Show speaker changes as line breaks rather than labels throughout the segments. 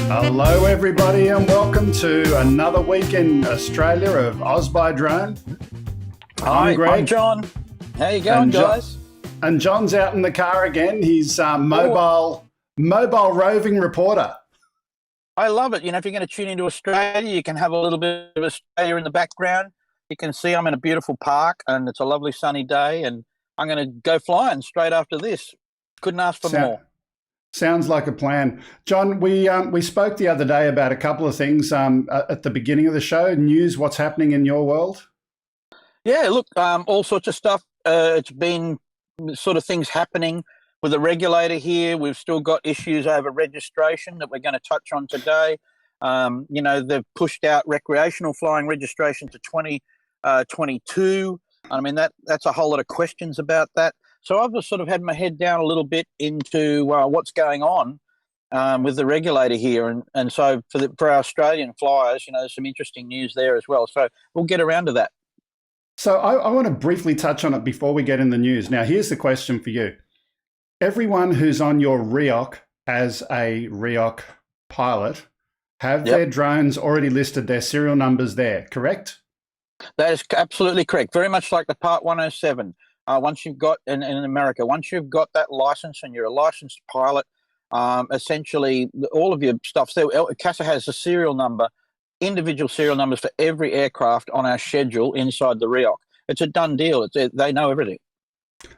Hello everybody and welcome to another week in Australia of OzByDrone.
Hi,
I'm Greg.
I'm John. How you going, guys?
And John's out in the car again. He's mobile roving reporter.
I love it. You know, if you're going to tune into Australia, you can have a little bit of Australia in the background. You can see I'm in a beautiful park and it's a lovely sunny day, and I'm going to go flying straight after this. Couldn't ask for more.
Sounds like a plan. John, we spoke the other day about a couple of things at the beginning of the show. News, what's happening in your world?
Yeah, look, all sorts of stuff. It's been sort of things happening with the regulator here. We've still got issues over registration that we're going to touch on today. They've pushed out recreational flying registration to 2022. I mean, that's a whole lot of questions about that. So I've just sort of had my head down a little bit into what's going on with the regulator here. And so for our Australian flyers, there's some interesting news there as well. So we'll get around to that.
So I want to briefly touch on it before we get in the news. Now, here's the question for you. Everyone who's on your REOC as a REOC pilot have their drones already listed, their serial numbers there, correct?
That is absolutely correct. Very much like the Part 107. Once you've got, in America, once you've got that license and you're a licensed pilot, essentially all of your stuff's there. CASA has a serial number, individual serial numbers for every aircraft on our schedule inside the REOC. It's a done deal. They know everything.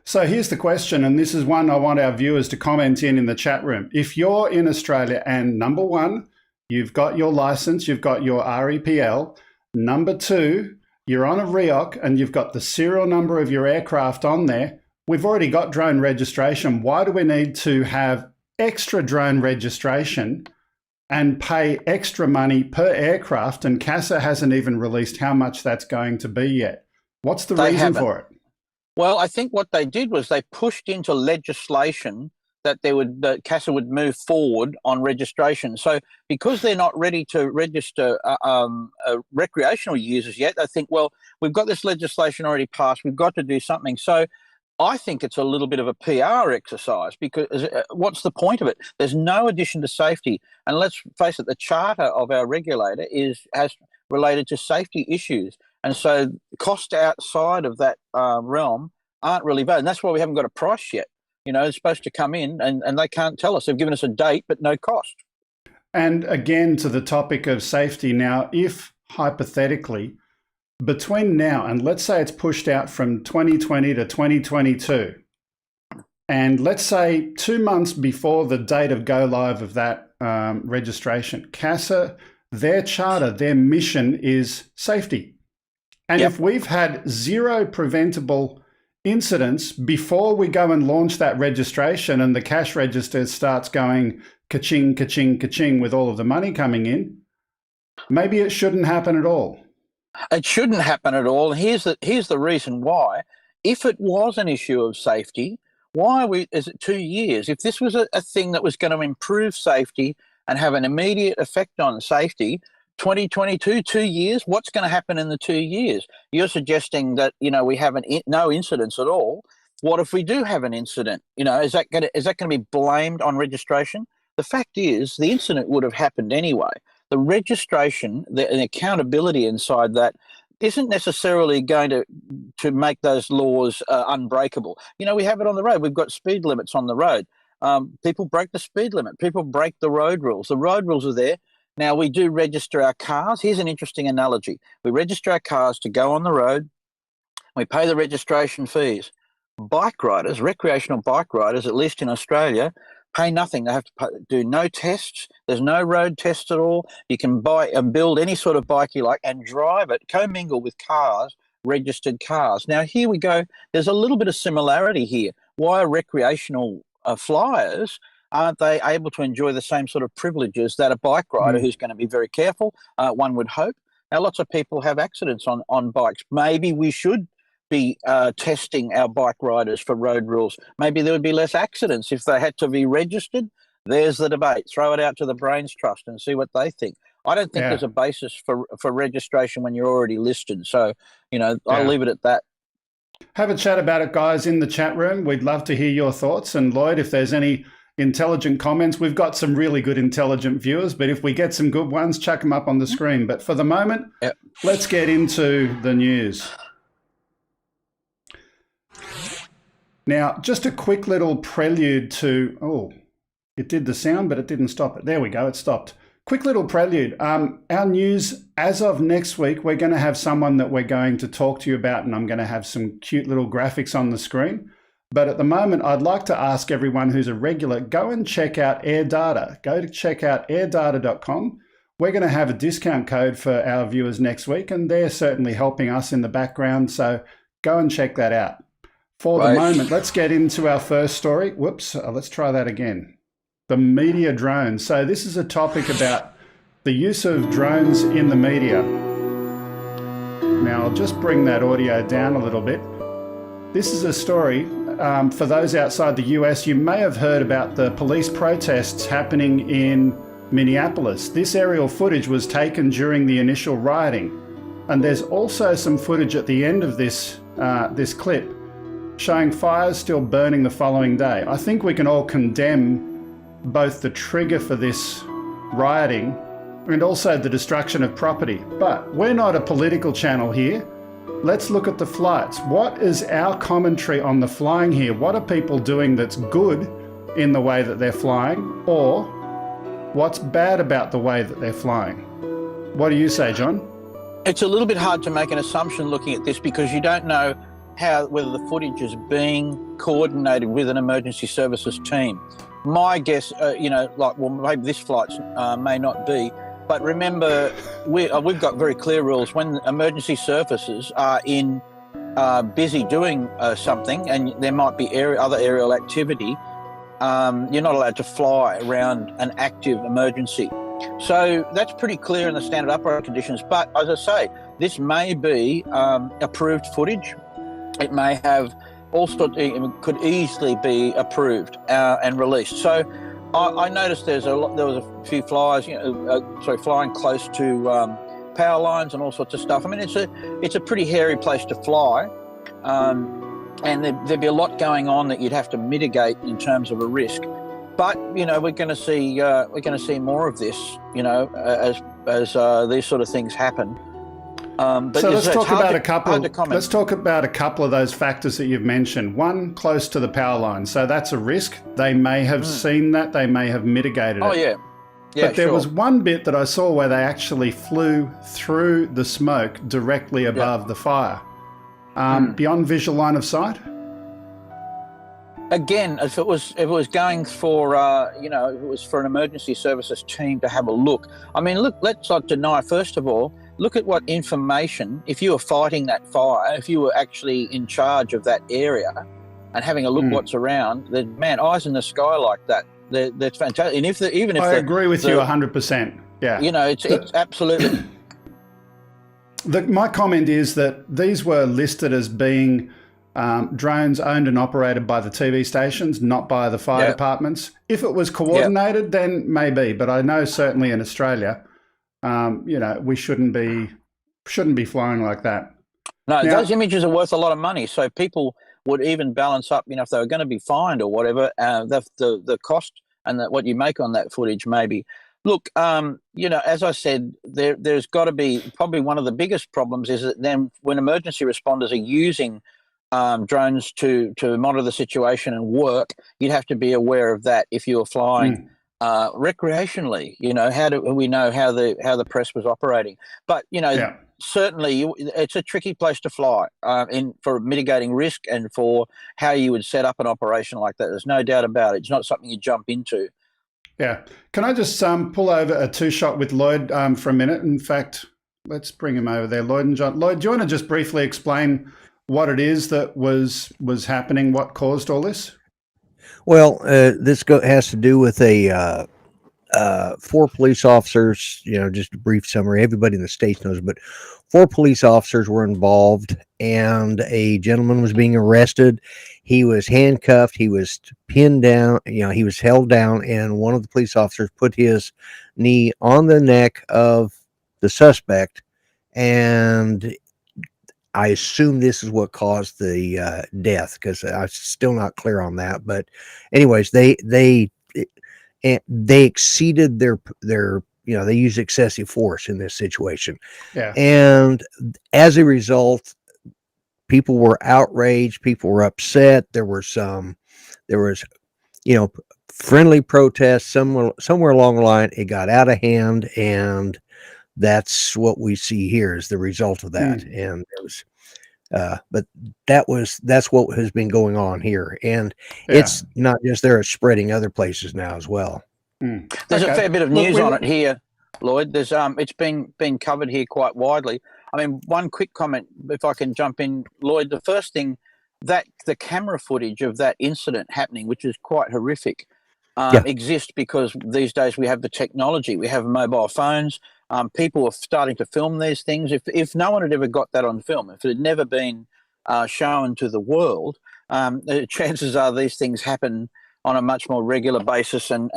So here's the question, and this is one I want our viewers to comment in the chat room. If you're in Australia and number one, you've got your license, you've got your REPL, number two, you're on a REOC and you've got the serial number of your aircraft on there, we've already got drone registration. Why do we need to have extra drone registration and pay extra money per aircraft? And CASA hasn't even released how much that's going to be yet. What's the reason for it?
Well, I think what they did was they pushed into legislation that CASA would move forward on registration. So because they're not ready to register recreational users yet, they think, well, we've got this legislation already passed, we've got to do something. So I think it's a little bit of a PR exercise, because what's the point of it? There's no addition to safety. And let's face it, the charter of our regulator has related to safety issues. And so costs outside of that realm aren't really valid. And that's why we haven't got a price yet. It's supposed to come in and they can't tell us. They've given us a date, but no cost.
And again, to the topic of safety now, if hypothetically, between now and let's say it's pushed out from 2020 to 2022, and let's say 2 months before the date of go live of that registration, CASA, their charter, their mission is safety. And if we've had zero preventable incidents before we go and launch that registration and the cash register starts going ka-ching, ka-ching, ka-ching with all of the money coming in, maybe it shouldn't happen at all.
It shouldn't happen at all. Here's the reason why. If it was an issue of safety, is it 2 years? If this was a thing that was going to improve safety and have an immediate effect on safety, 2022, 2 years, what's going to happen in the 2 years? You're suggesting that, we have no incidents at all. What if we do have an incident? Is that going to be blamed on registration? The fact is, the incident would have happened anyway. The registration, the accountability inside that isn't necessarily going to make those laws unbreakable. We have it on the road. We've got speed limits on the road. People break the speed limit. People break the road rules. The road rules are there. Now, we do register our cars. Here's an interesting analogy. We register our cars to go on the road. We pay the registration fees. Bike riders, recreational bike riders, at least in Australia, pay nothing. They have to do no tests. There's no road tests at all. You can buy and build any sort of bike you like and drive it, commingle with cars, registered cars. Now, here we go. There's a little bit of similarity here. Why are recreational flyers, aren't they able to enjoy the same sort of privileges that a bike rider who's going to be very careful, one would hope? Now, lots of people have accidents on bikes. Maybe we should be testing our bike riders for road rules. Maybe there would be less accidents if they had to be registered. There's the debate. Throw it out to the Brains Trust and see what they think. I don't think there's a basis for registration when you're already listed. So, I'll leave it at that.
Have a chat about it, guys, in the chat room. We'd love to hear your thoughts. And Lloyd, if there's any intelligent comments, we've got some really good intelligent viewers, but if we get some good ones, chuck them up on the screen. But for the moment, let's get into the news. Now, just a quick little prelude to, it did the sound, but it didn't stop it. There we go, it stopped. Quick little prelude. Our news, as of next week, we're going to have someone that we're going to talk to you about, and I'm going to have some cute little graphics on the screen. But at the moment, I'd like to ask everyone who's a regular, go and check out Air Data. Go to check out airdata.com. we're going to have a discount code for our viewers next week, and they're certainly helping us in the background. So go and check that out. For the moment, let's get into our first story. Whoops, let's try that again. The media drone. So this is a topic about the use of drones in the media. Now, I'll just bring that audio down a little bit. This is a story, for those outside the US, you may have heard about the police protests happening in Minneapolis. This aerial footage was taken during the initial rioting. And there's also some footage at the end of this clip showing fires still burning the following day. I think we can all condemn both the trigger for this rioting and also the destruction of property. But we're not a political channel here. Let's look at the flights. What is our commentary on the flying here? What are people doing that's good in the way that they're flying, or what's bad about the way that they're flying? What do you say, John?
It's a little bit hard to make an assumption looking at this because you don't know whether the footage is being coordinated with an emergency services team. My guess, maybe this flight may not be, but remember, we've got very clear rules. When emergency services are busy doing something, and there might be other aerial activity, you're not allowed to fly around an active emergency. So that's pretty clear in the standard operating conditions. But as I say, this may be approved footage. It may have could easily be approved and released. So I noticed there was a few flyers, flying close to power lines and all sorts of stuff. I mean, it's a pretty hairy place to fly, and there'd be a lot going on that you'd have to mitigate in terms of a risk. But we're going to see more of this, as these sort of things happen. But
so let's talk about a couple of those factors that you've mentioned. One, close to the power line. So that's a risk. They may have seen that. They may have mitigated it.
Oh, yeah.
But there was one bit that I saw where they actually flew through the smoke directly above the fire. Beyond visual line of sight?
Again, if it was going for, if it was for an emergency services team to have a look. I mean, look, let's not deny, first of all, look at what information, if you were fighting that fire, if you were actually in charge of that area and having a look what's around, man, eyes in the sky like that, that's fantastic. And if I
agree with you 100%. Yeah.
It's absolutely.
My comment is that these were listed as being drones owned and operated by the TV stations, not by the fire departments. If it was coordinated, then maybe. But I know certainly in Australia, we shouldn't be flying like that.
No, those images are worth a lot of money. So people would even balance up, if they were going to be fined or whatever, the cost and what you make on that footage maybe. Look, as I said, there's got to be probably one of the biggest problems is that then when emergency responders are using drones to monitor the situation and work, you'd have to be aware of that if you were flying recreationally. How do we know how the press was operating? But certainly it's a tricky place to fly for mitigating risk and for how you would set up an operation like that. There's no doubt about it. It's not something you jump into.
Yeah. Can I just pull over a two-shot with Lloyd for a minute? In fact, let's bring him over there, Lloyd and John. Lloyd, do you want to just briefly explain what it is that was happening, what caused all this?
Well, this has to do with 4 police officers, just a brief summary. Everybody in the States knows, but 4 police officers were involved, and a gentleman was being arrested. He was handcuffed. He was pinned down. He was held down, and one of the police officers put his knee on the neck of the suspect, and I assume this is what caused the death, because I'm still not clear on that. But anyways, they exceeded their they used excessive force in this situation. Yeah. And as a result, people were outraged, people were upset. There was friendly protests somewhere along the line. It got out of hand, and that's what we see here is the result of that. And it was but that's what has been going on here, and it's not just there, it's spreading other places now as well.
There's a fair bit of news on it here. Lloyd. There's it's been covered here quite widely. I mean, one quick comment, if I can jump in, Lloyd. The first thing, that the camera footage of that incident happening, which is quite horrific, exists because these days we have the technology, we have mobile phones. People are starting to film these things. If no one had ever got that on film, if it had never been shown to the world, the chances are these things happen on a much more regular basis, and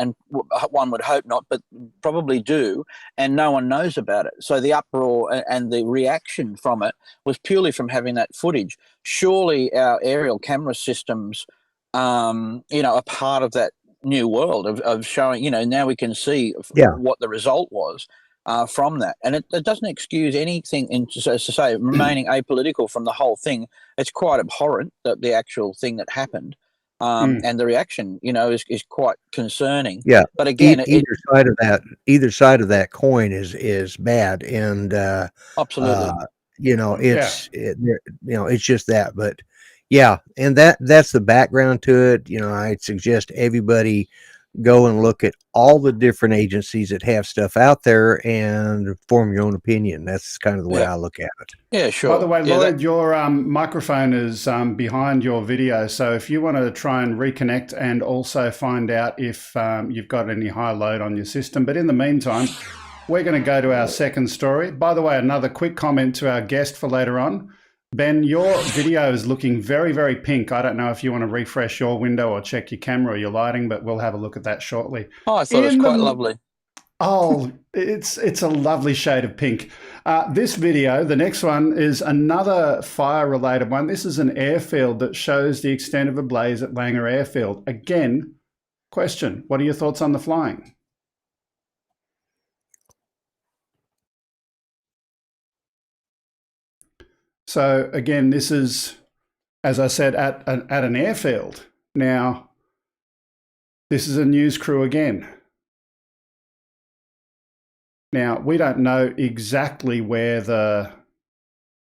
one would hope not, but probably do, and no one knows about it. So the uproar and the reaction from it was purely from having that footage. Surely our aerial camera systems, are part of that new world of showing, now we can see what the result was from that. And it doesn't excuse anything, as to say, remaining apolitical from the whole thing. It's quite abhorrent, that the actual thing that happened. And the reaction, is quite concerning.
Yeah,
but again,
either side of that coin is bad, and
absolutely,
it's just that. But yeah, and that's the background to it. I'd suggest everybody go and look at all the different agencies that have stuff out there and form your own opinion. That's kind of the way I look at it.
Yeah, sure.
By the way, Lloyd, your microphone is behind your video. So if you want to try and reconnect and also find out if you've got any high load on your system. But in the meantime, we're going to go to our second story. By the way, another quick comment to our guest for later on. Ben, your video is looking very, very pink. I don't know if you want to refresh your window or check your camera or your lighting, but we'll have a look at that shortly.
Oh, I thought it was quite lovely.
Oh, it's a lovely shade of pink. This video, the next one, is another fire-related one. This is an airfield that shows the extent of a blaze at Bangor Airfield. Again, question, what are your thoughts on the flying? So again, this is, as I said, at an airfield. Now, this is a news crew again. Now, we don't know exactly where the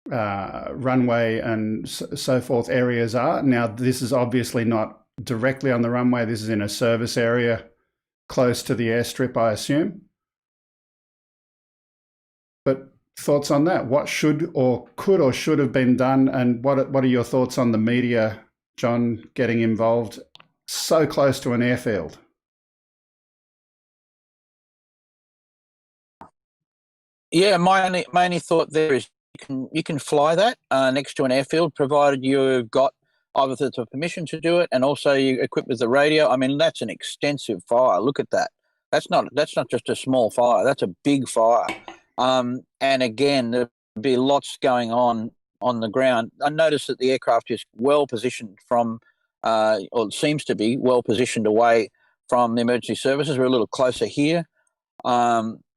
runway and so forth areas are. Now, this is obviously not directly on the runway. This is in a service area close to the airstrip, I assume. But thoughts on that? What should or could or should have been done? And what are your thoughts on the media, John, getting involved so close to an airfield?
Yeah, my only thought there is you can fly that next to an airfield, provided you've got either the permission to do it and also you're equipped with the radio. I mean, that's an extensive fire. Look at that. That's not just a small fire. That's a big fire. And again, there'll be lots going on the ground. I noticed that the aircraft is well positioned from, or it seems to be well positioned away from the emergency services. We're a little closer here.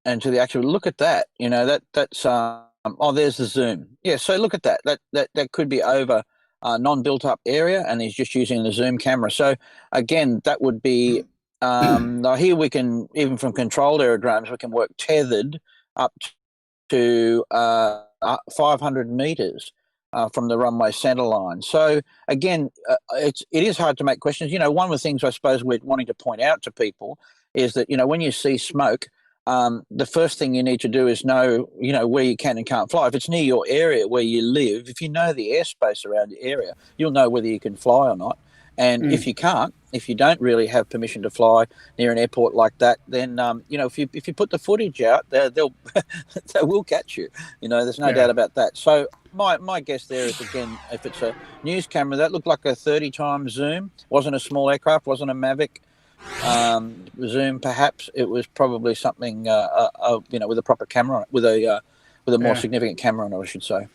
And to the actual, look at that, that's, there's the zoom. Yeah, so look at that. That could be over a non-built up area, and he's just using the zoom camera. So again, that would be, here we can, even from controlled aerodromes, we can work tethered up to 500 meters from the runway center line. So again, it is hard to make questions. One of the things I suppose we're wanting to point out to people is that, when you see smoke, the first thing you need to do is know, where you can and can't fly. If it's near your area where you live, if you know the airspace around your area, you'll know whether you can fly or not. And if you can't, if you don't really have permission to fly near an airport like that, then if you put the footage out, they will catch you. There's no doubt about that. So my guess there is, again, if it's a news camera, that looked like a 30 times zoom. Wasn't a small aircraft, wasn't a Mavic zoom. Perhaps it was probably something with a proper camera on it, with a more significant camera on it, I should say.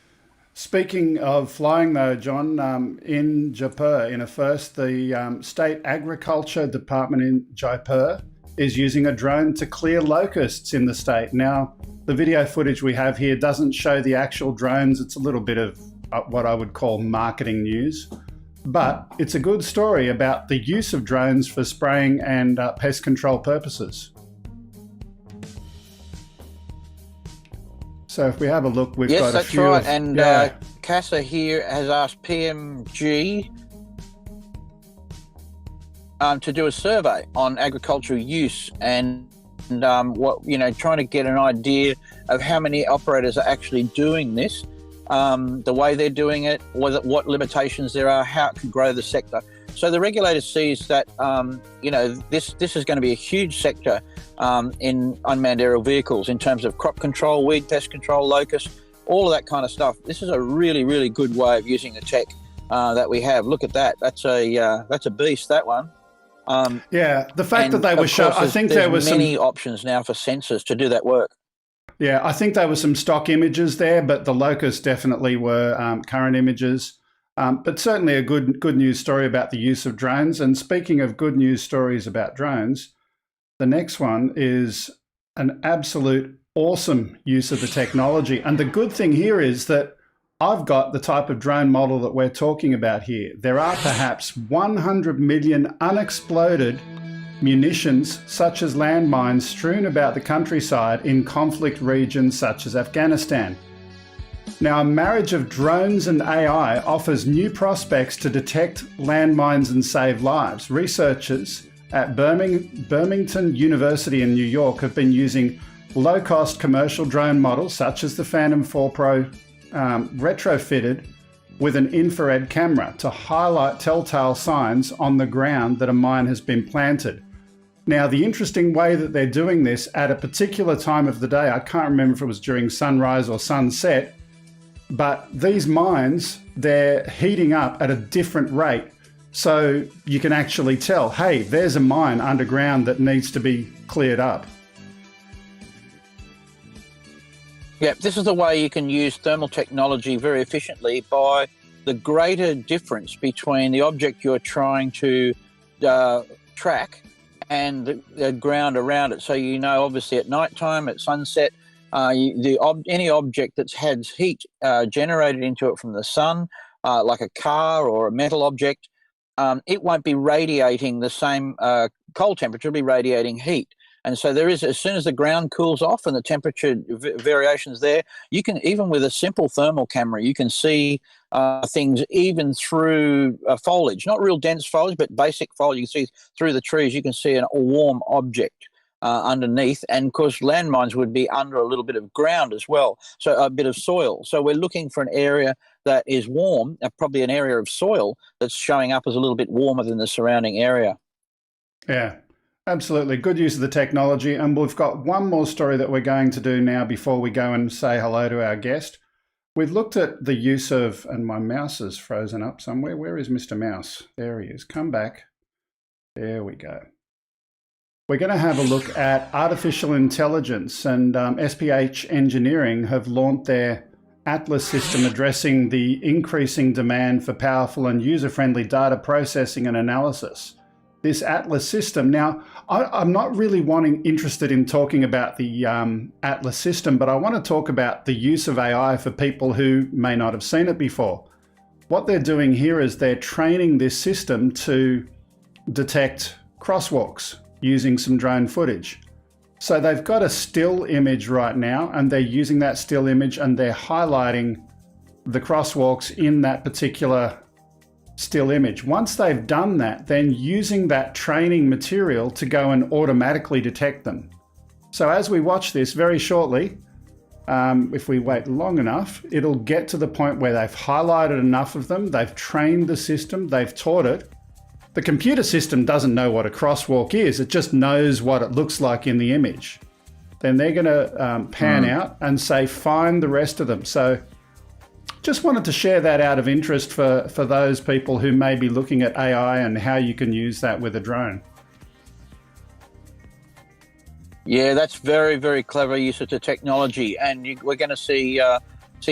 Speaking
of flying, though, John, in Jaipur, in a first, the State Agriculture Department in Jaipur is using a drone to clear locusts in the state. Now, the video footage we have here doesn't show the actual drones. It's a little bit of what I would call marketing news, but it's a good story about the use of drones for spraying and pest control purposes. So if we have a look, we've got a few. Yes, that's right. And
CASA here has asked PMG to do a survey on agricultural use and what, trying to get an idea of how many operators are actually doing this, the way they're doing it, what limitations there are, how it can grow the sector. So the regulator sees that, this is going to be a huge sector in unmanned aerial vehicles in terms of crop control, weed pest control, locust, all of that kind of stuff. This is a really, really good way of using the tech that we have. Look at that. That's a beast, that one.
The fact that they were shown, I think there was
many options now for sensors to do that work.
Yeah, I think there were some stock images there, but the locusts definitely were current images. But certainly a good news story about the use of drones. And speaking of good news stories about drones, the next one is an absolute awesome use of the technology. And the good thing here is that I've got the type of drone model that we're talking about here. There are perhaps 100 million unexploded munitions, such as landmines, strewn about the countryside in conflict regions such as Afghanistan. Now, a marriage of drones and AI offers new prospects to detect landmines and save lives. Researchers at Birmingham University in New York have been using low-cost commercial drone models, such as the Phantom 4 Pro, retrofitted with an infrared camera to highlight telltale signs on the ground that a mine has been planted. Now, the interesting way that they're doing this at a particular time of the day, I can't remember if it was during sunrise or sunset, but these mines, they're heating up at a different rate. So you can actually tell, hey, there's a mine underground that needs to be cleared up.
Yeah, this is the way you can use thermal technology very efficiently by the greater difference between the object you're trying to track and the ground around it. So obviously at nighttime, at sunset, any object that's had heat generated into it from the sun, like a car or a metal object, it won't be radiating the same cold temperature, it'll be radiating heat. And so there is, as soon as the ground cools off and the temperature variations there, you can, even with a simple thermal camera, you can see things even through foliage, not real dense foliage, but basic foliage. You can see through the trees, you can see a warm object underneath. And of course, landmines would be under a little bit of ground as well, so a bit of soil. So we're looking for an area that is warm, probably an area of soil that's showing up as a little bit warmer than the surrounding area.
Yeah. Absolutely. Good use of the technology. And we've got one more story that we're going to do now before we go and say hello to our guest. We've looked at the use of, and my mouse is frozen up somewhere. Where is Mr. Mouse? There he is. Come back. There we go. We're going to have a look at artificial intelligence, and SPH Engineering have launched their Atlas system addressing the increasing demand for powerful and user-friendly data processing and analysis. This Atlas system. Now, I'm not really interested in talking about the Atlas system, but I want to talk about the use of AI for people who may not have seen it before. What they're doing here is they're training this system to detect crosswalks using some drone footage. So they've got a still image right now, and they're using that still image and they're highlighting the crosswalks in that particular still image. Once they've done that, then using that training material to go and automatically detect them. So as we watch this very shortly, if we wait long enough, it'll get to the point where they've highlighted enough of them, they've trained the system, they've taught it. The computer system doesn't know what a crosswalk is, it just knows what it looks like in the image. Then they're going to pan out and say, find the rest of them. So just wanted to share that out of interest for those people who may be looking at AI and how you can use that with a drone.
Yeah, that's very, very clever use of the technology, and we're going to see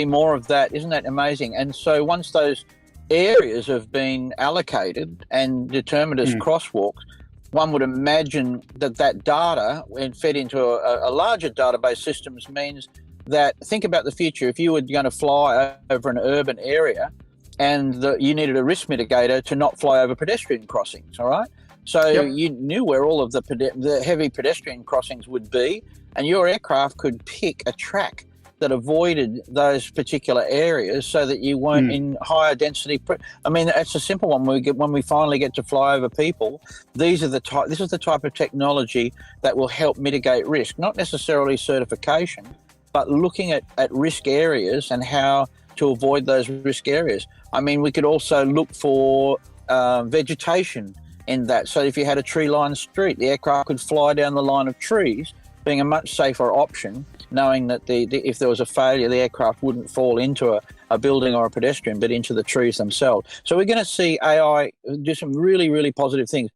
more of that. Isn't that amazing? And so once those areas have been allocated and determined as crosswalks, one would imagine that data, when fed into a larger database systems, means that, think about the future. If you were going to fly over an urban area and you needed a risk mitigator to not fly over pedestrian crossings, all right? So you knew where all of the heavy pedestrian crossings would be, and your aircraft could pick a track that avoided those particular areas so that you weren't in higher density. I mean, it's a simple one. When we finally get to fly over people, this is the type of technology that will help mitigate risk, not necessarily certification, but looking at risk areas and how to avoid those risk areas. I mean, we could also look for vegetation in that. So if you had a tree-lined street, the aircraft could fly down the line of trees, being a much safer option, knowing that if there was a failure, the aircraft wouldn't fall into a building or a pedestrian, but into the trees themselves. So we're going to see AI do some really, really positive things.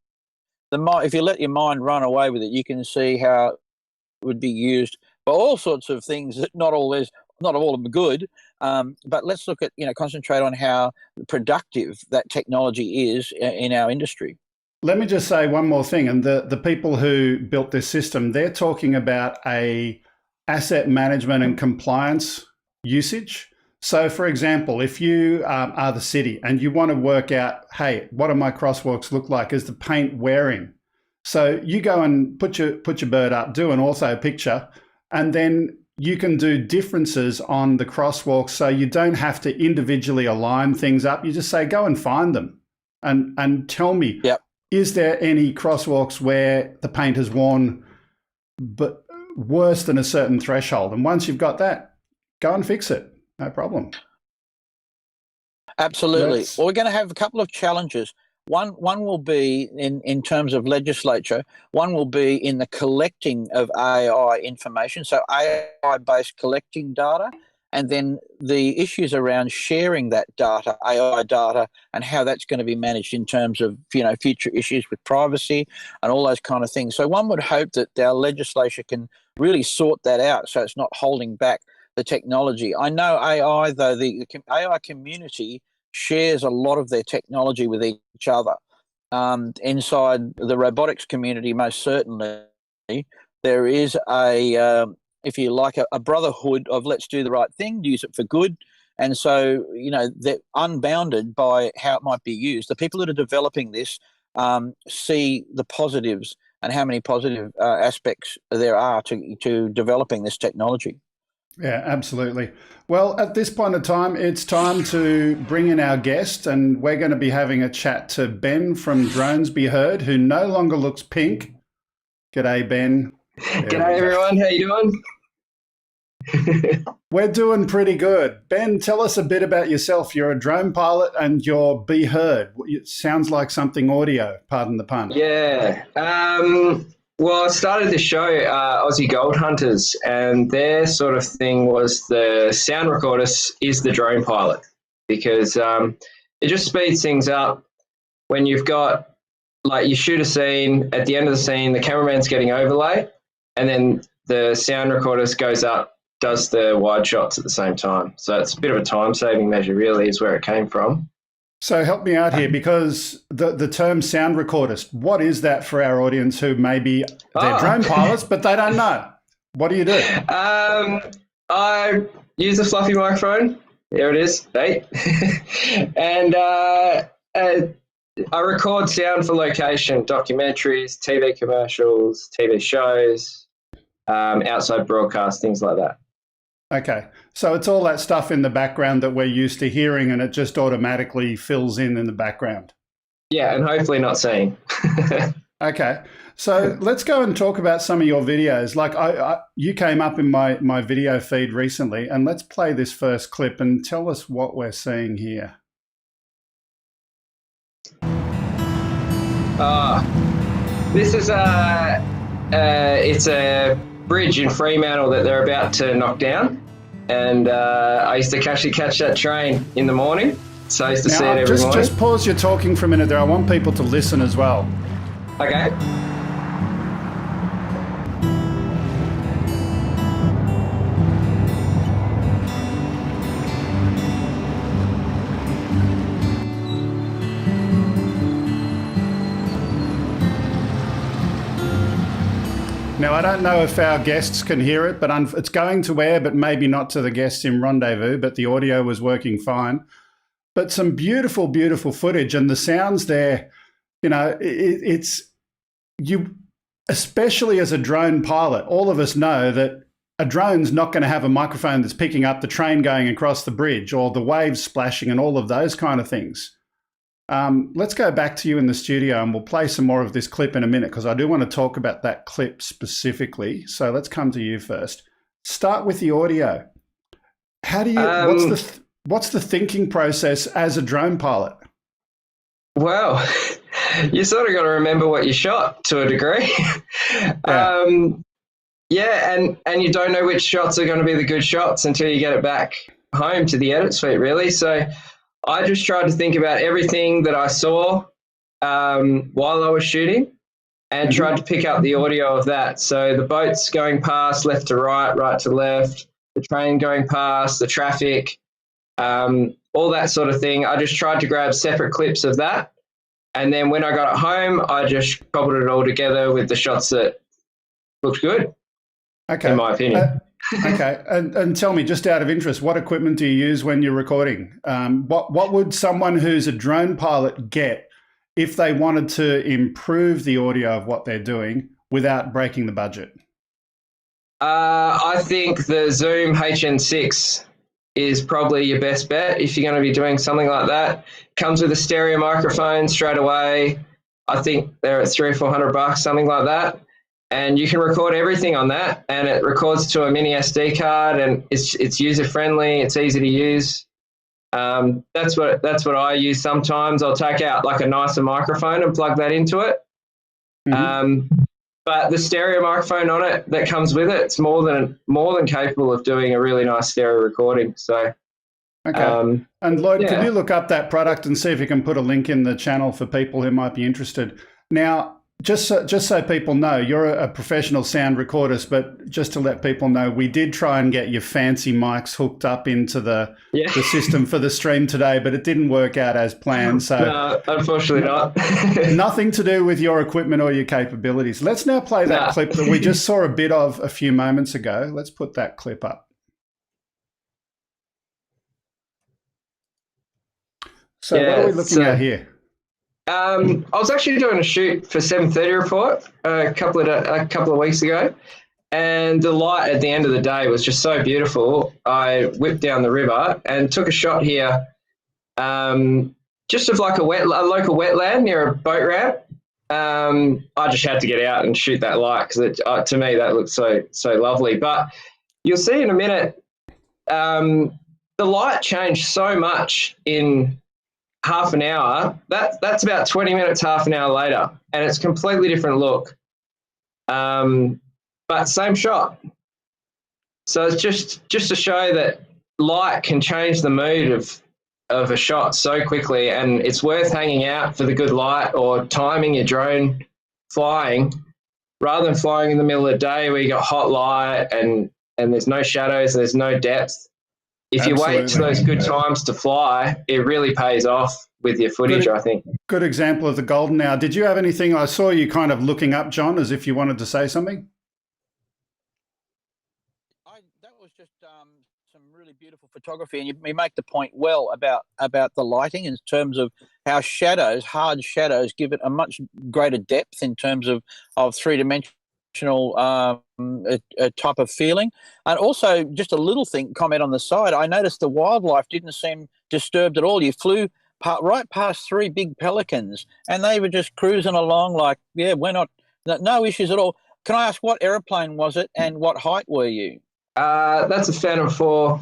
If you let your mind run away with it, you can see how it would be used for all sorts of things that not all of them are good. But let's look at, concentrate on how productive that technology is in our industry.
Let me just say one more thing. And the people who built this system, they're talking about a asset management and compliance usage. So, for example, if you are the city and you want to work out, hey, what do my crosswalks look like? Is the paint wearing? So you go and put your bird up, do an ortho picture, and then you can do differences on the crosswalks. So you don't have to individually align things up. You just say, go and find them and tell me.
Yep.
Is there any crosswalks where the paint has worn but worse than a certain threshold? And once you've got that, go and fix it. No problem.
Absolutely. Well, we're going to have a couple of challenges. One will be in terms of legislature. One will be in the collecting of AI information, so AI-based collecting data. And then the issues around sharing that data, AI data, and how that's going to be managed in terms of, future issues with privacy and all those kind of things. So one would hope that our legislature can really sort that out so it's not holding back the technology. I know AI, though, the AI community shares a lot of their technology with each other. Inside the robotics community, most certainly, there is if you like, a brotherhood of let's do the right thing, use it for good. And so, they're unbounded by how it might be used. The people that are developing this see the positives and how many positive aspects there are to developing this technology.
Yeah, absolutely. Well, at this point in time, it's time to bring in our guest, and we're going to be having a chat to Ben from Drones BHeard, who no longer looks pink. G'day, Ben.
G'day, everyone. How you doing?
We're doing pretty good. Ben, tell us a bit about yourself. You're a drone pilot and you're BHeard. It sounds like something audio, pardon the pun.
Yeah. Well, I started the show, Aussie Gold Hunters, and their sort of thing was the sound recordist is the drone pilot, because it just speeds things up when you've got, like, you shoot a scene, at the end of the scene, the cameraman's getting overlay, and then the sound recordist goes up, does the wide shots at the same time. So it's a bit of a time-saving measure, really, is where it came from.
So help me out here, because the term sound recordist, what is that for our audience who maybe they're drone pilots, but they don't know? What do you do?
I use a fluffy microphone. There it is. Hey. And I record sound for location, documentaries, TV commercials, TV shows, outside broadcasts, things like that.
Okay. So it's all that stuff in the background that we're used to hearing, and it just automatically fills in the background.
Yeah, and hopefully not seeing.
Okay. So let's go and talk about some of your videos. Like you came up in my video feed recently, and let's play this first clip and tell us what we're seeing here.
This is it's a bridge in Fremantle that they're about to knock down, and I used to actually catch that train in the morning, so I used to see it every morning.
Just pause your talking for a minute there. I want people to listen as well.
Okay.
Now, I don't know if our guests can hear it, but it's going to air, but maybe not to the guests in Rendezvous, but the audio was working fine. But some beautiful, beautiful footage, and the sounds there, it's you, especially as a drone pilot, all of us know that a drone's not going to have a microphone that's picking up the train going across the bridge or the waves splashing and all of those kind of things. Let's go back to you in the studio and we'll play some more of this clip in a minute because I do want to talk about that clip specifically. So let's come to you first. Start with the audio. How do you, what's the thinking process as a drone pilot?
Well, you sort of got to remember what you shot to a degree. And you don't know which shots are going to be the good shots until you get it back home to the edit suite, really. So I just tried to think about everything that I saw while I was shooting and tried to pick up the audio of that. So the boats going past left to right, right to left, the train going past, the traffic, all that sort of thing. I just tried to grab separate clips of that. And then when I got it home, I just cobbled it all together with the shots that looked good, in my opinion.
Okay. And tell me, just out of interest, what equipment do you use when you're recording? What would someone who's a drone pilot get if they wanted to improve the audio of what they're doing without breaking the budget?
I think the Zoom HN6 is probably your best bet if you're going to be doing something like that. Comes with a stereo microphone straight away. I think they're at $300 or $400, something like that. And you can record everything on that, and it records to a mini SD card, and it's user friendly. It's easy to use. That's what I use. Sometimes I'll take out like a nicer microphone and plug that into it. But the stereo microphone on it that comes with it, it's more than capable of doing a really nice stereo recording. So,
okay. And Lloyd, can you look up that product and see if you can put a link in the channel for people who might be interested? Now, just so people know, you're a professional sound recordist, but just to let people know, we did try and get your fancy mics hooked up into the system for the stream today, but it didn't work out as planned. So
no, unfortunately not.
Nothing to do with your equipment or your capabilities. Let's now play that clip that we just saw a bit of a few moments ago. Let's put that clip up. So what are we looking at here?
I was actually doing a shoot for 7:30 Report a couple of weeks ago, and the light at the end of the day was just so beautiful. I whipped down the river and took a shot here, just of like a local wetland near a boat ramp. I just had to get out and shoot that light because to me that looked so lovely. But you'll see in a minute, the light changed so much in half an hour. That's about 20 minutes, half an hour later, and it's a completely different look. But same shot. So it's just to show that light can change the mood of a shot so quickly, and it's worth hanging out for the good light or timing your drone flying rather than flying in the middle of the day where you got hot light and there's no shadows, there's no depth. If you wait to those good times to fly, it really pays off with your footage, I think. Good
example of the golden hour. Did you have anything? I saw you kind of looking up, John, as if you wanted to say something.
That was just some really beautiful photography, and you make the point well about the lighting in terms of how hard shadows, give it a much greater depth in terms of three-dimensional type of feeling. And also just a little comment on the side, I noticed the wildlife didn't seem disturbed at all. You flew right past 3 big pelicans and they were just cruising along like, we're not, no issues at all. Can I ask what airplane was it and what height were you?
That's a Phantom 4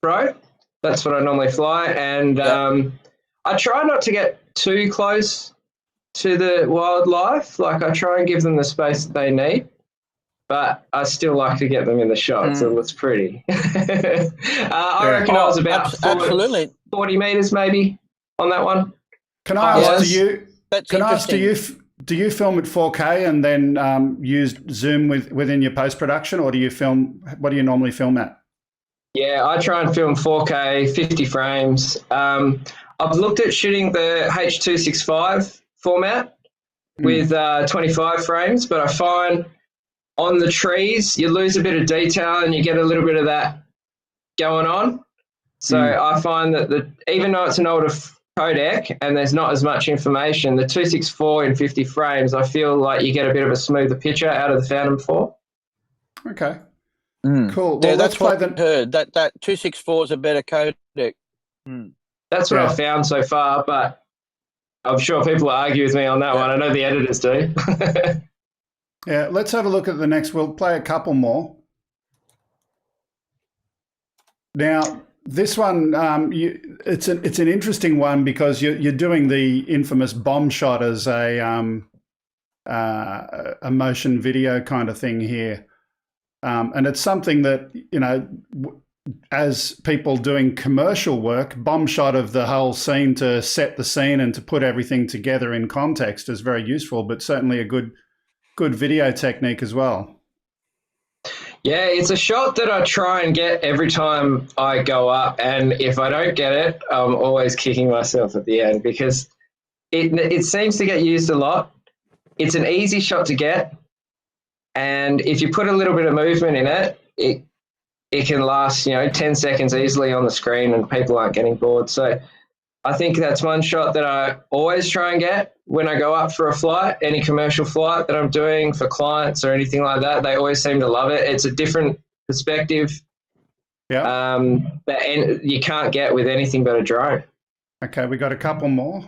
Pro. That's what I normally fly, and I try not to get too close to the wildlife. Like, I try and give them the space that they need, but I still like to get them in the shot, so it looks pretty. I reckon I was about 40 meters maybe on that one.
Can I ask, do you film at 4K and then use Zoom within your post-production, or what do you normally film at?
Yeah, I try and film 4K, 50 frames. I've looked at shooting the H.265 format with 25 frames, but I find on the trees you lose a bit of detail and you get a little bit of that going on. So I find that even though it's an older codec and there's not as much information, the 264 in 50 frames, I feel like you get a bit of a smoother picture out of the Phantom 4.
Okay. Cool. Well,
Yeah,
let's
that's what
play
I heard. That 264 is a better codec.
That's what
Yeah.
I've found so far, but I'm sure people argue with me on that one. I know the editors do.
Yeah, let's have a look at the next. We'll play a couple more. Now, this one, it's an interesting one because you're doing the infamous bomb shot as a motion video kind of thing here, and it's something that, you know, as people doing commercial work, bomb shot of the whole scene to set the scene and to put everything together in context is very useful, but certainly a good video technique as well.
Yeah, it's a shot that I try and get every time I go up, and if I don't get it, I'm always kicking myself at the end because it seems to get used a lot. It's an easy shot to get, and if you put a little bit of movement in it, it can last, 10 seconds easily on the screen and people aren't getting bored. So I think that's one shot that I always try and get when I go up for a flight, any commercial flight that I'm doing for clients or anything like that. They always seem to love it. It's a different perspective that you can't get with anything but a drone.
Okay, we got a couple more.